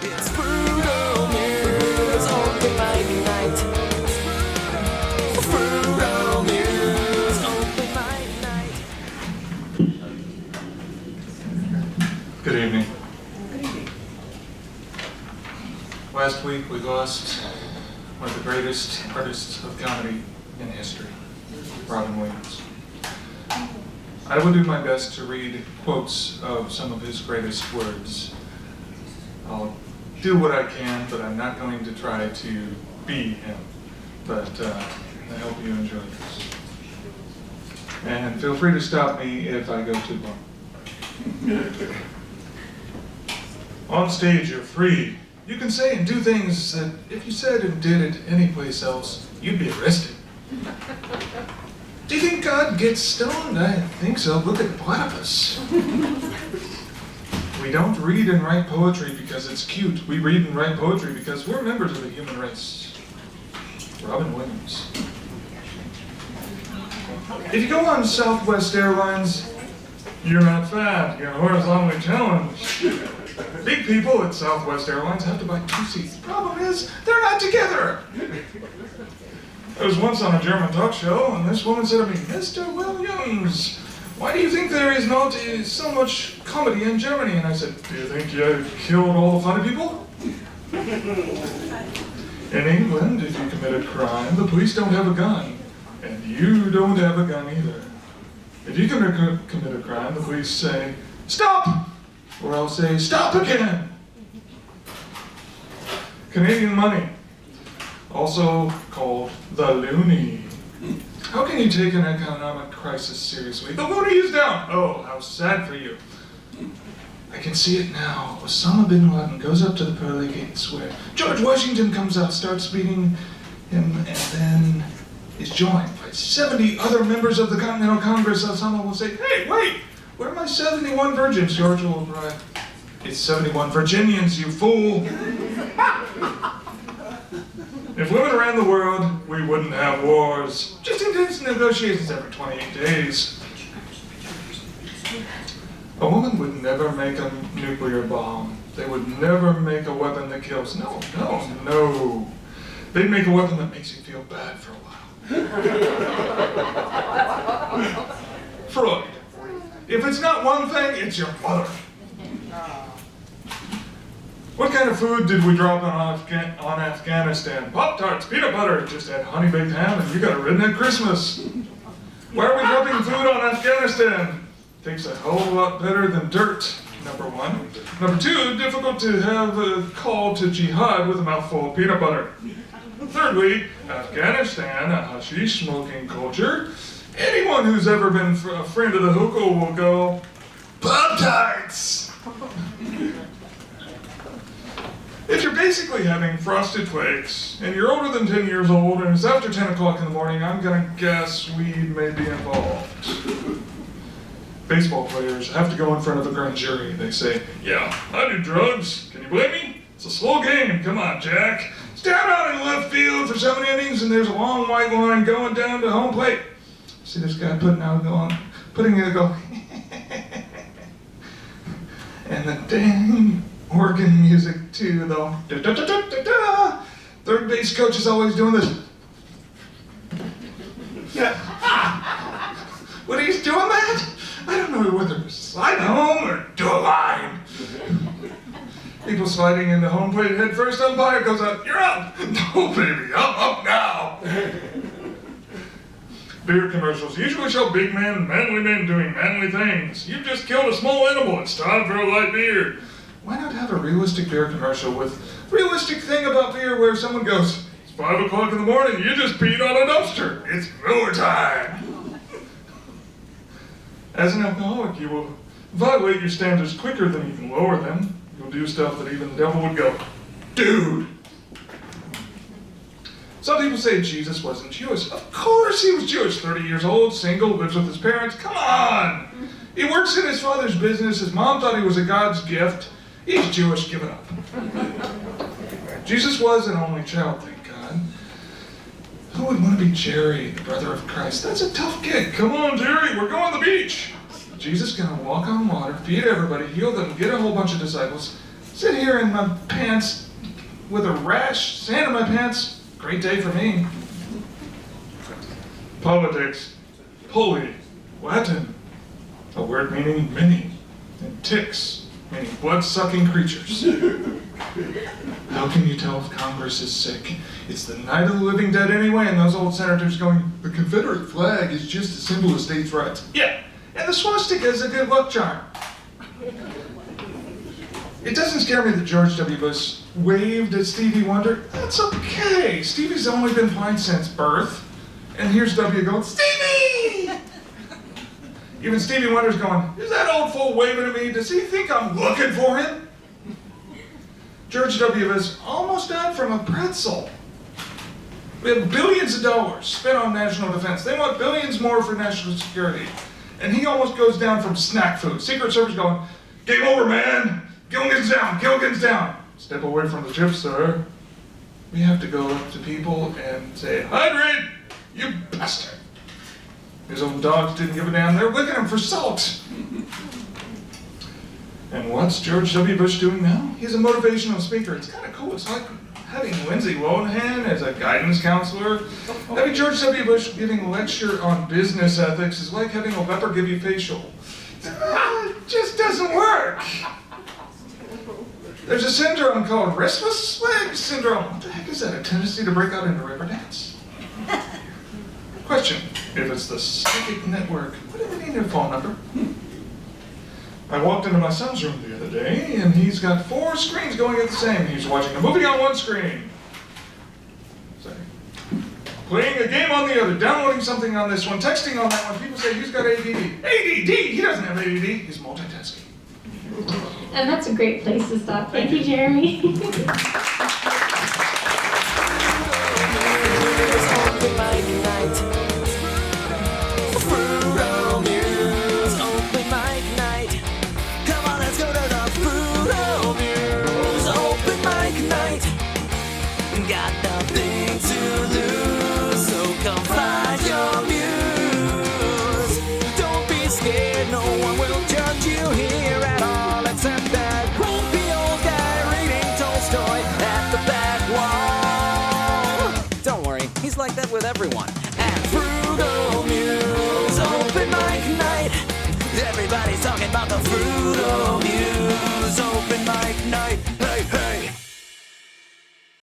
It's Frugal Muse, open mic night. Frugal Muse, open mic night. Good evening. Last week we lost one of the greatest artists of comedy in history, Robin Williams. I will do my best to read quotes of some of his greatest words. I'll do what I can, but I'm not going to try to be him. But I hope you enjoy this. And feel free to stop me if I go too long. On stage, you're free. You can say and do things that if you said and did it anyplace else, you'd be arrested. Do you think God gets stoned? I think so. Look at platypus. We don't read and write poetry because it's cute. We read and write poetry because we're members of the human race. Robin Williams. If you go on Southwest Airlines, you're not fat, you're horizontally challenged. Big people at Southwest Airlines have to buy 2 seats. The problem is, they're not together. I was once on a German talk show, and this woman said to me, Mr. Williams, why do you think there is not so much comedy in Germany? And I said, do you think you killed all the funny people? In England, if you commit a crime, the police don't have a gun. And you don't have a gun either. If you commit a crime, the police say, stop! Or I'll say, stop again! Canadian money, also called the loonie. How can you take an economic crisis seriously? The loonie is down! Oh, how sad for you. I can see it now. Osama bin Laden goes up to the pearly gates where George Washington comes out, starts beating him, and then is joined by 70 other members of the Continental Congress. Osama will say, hey, wait! Where are my 71 virgins? George will reply, it's 71 Virginians, you fool! If women ran the world, we wouldn't have wars. Just intense negotiations every 28 days. A woman would never make a nuclear bomb. They would never make a weapon that kills. No, no, no. They'd make a weapon that makes you feel bad for a while. Freud. If it's not one thing, it's your mother. What kind of food did we drop on Afghanistan? Pop-Tarts, peanut butter, just add honey-baked ham and you got a redneck Christmas. Why are we dropping food on Afghanistan? Tastes a whole lot better than dirt, number one. Number two, difficult to have a call to jihad with a mouthful of peanut butter. Thirdly, Afghanistan, a hashish smoking culture. Anyone who's ever been a friend of the hookah will go, Pop-Tarts! If you're basically having frosted flakes, and you're older than 10 years old, and it's after 10 o'clock in the morning, I'm gonna guess weed may be involved. Baseball players have to go in front of a grand jury. They say, yeah, I do drugs. Can you blame me? It's a slow game. Come on, Jack. Stand out in left field for 7 innings, and there's a long white line going down to home plate. See this guy putting it go, and the dang organ music too, though. Da, da, da, da, da, da. Third base coach is always doing this. Yeah. When he's doing that, I don't know whether to slide home or do a line. People sliding into home plate head first, umpire goes out, you're up. No, baby, I'm up now. Beer commercials usually show big men, manly men doing manly things. You've just killed a small animal, it's time for a light beer. Why not have a realistic beer commercial with realistic thing about beer where someone goes, it's 5 o'clock in the morning, you just peed on a dumpster, it's Miller time. As an alcoholic, you will violate your standards quicker than you can lower them. You'll do stuff that even the devil would go, dude. Some people say Jesus wasn't Jewish. Of course he was Jewish. 30 years old, single, lives with his parents. Come on! He works in his father's business. His mom thought he was a God's gift. He's Jewish, give it up. Jesus was an only child, thank God. Who would want to be Jerry, the brother of Christ? That's a tough gig. Come on, Jerry, we're going to the beach. Jesus gonna walk on water, feed everybody, heal them, get a whole bunch of disciples, Sit here in my pants with a rash, sand in my pants. Great day for me. Politics. Poli. Latin. A word meaning many. And ticks, meaning blood-sucking creatures. How can you tell if Congress is sick? It's the night of the living dead anyway, and those old senators going, the Confederate flag is just a symbol of states' rights. Yeah, and the swastika is a good luck charm. It doesn't scare me that George W. Bush waved at Stevie Wonder. That's okay. Stevie's only been fine since birth. And here's W going, Stevie! Even Stevie Wonder's going, is that old fool waving at me? Does he think I'm looking for him? George W. Bush almost died from a pretzel. We have billions of dollars spent on national defense. They want billions more for national security. And he almost goes down from snack food. Secret Service going, game over, man. Gilligan's down, Gilligan's down. Step away from the ship, sir. We have to go up to people and say, hydrate, you bastard. His own dogs didn't give a damn. They're licking him for salt. And what's George W. Bush doing now? He's a motivational speaker. It's kind of cool. It's like having Lindsay Lohan as a guidance counselor. Having George W. Bush giving a lecture on business ethics is like having a leper give you facial. It just doesn't work. There's a syndrome called restless leg syndrome. What the heck is that? A tendency to break out into river dance? Question. If it's the psychic network, what do they need a phone number? I walked into my son's room the other day, and he's got 4 screens going at the same. He's watching a movie on one screen. Sorry. Playing a game on the other, downloading something on this one, texting on that one. People say he's got ADD. ADD? He doesn't have ADD. He's multitasking. And that's a great place to stop. Thank you, Jeremy. Open mic night. Frugal Muse. Open mic night. Come on, let's go to the Frugal Muse. Open mic night. Got nothing to lose, so come find your muse. Don't be scared, no one will judge you here at all, except that grumpy old guy reading Tolstoy at the back wall. Don't worry, he's like that with everyone. At Frugal Muse, open mic night. Everybody's talking about the Frugal Muse, open mic night.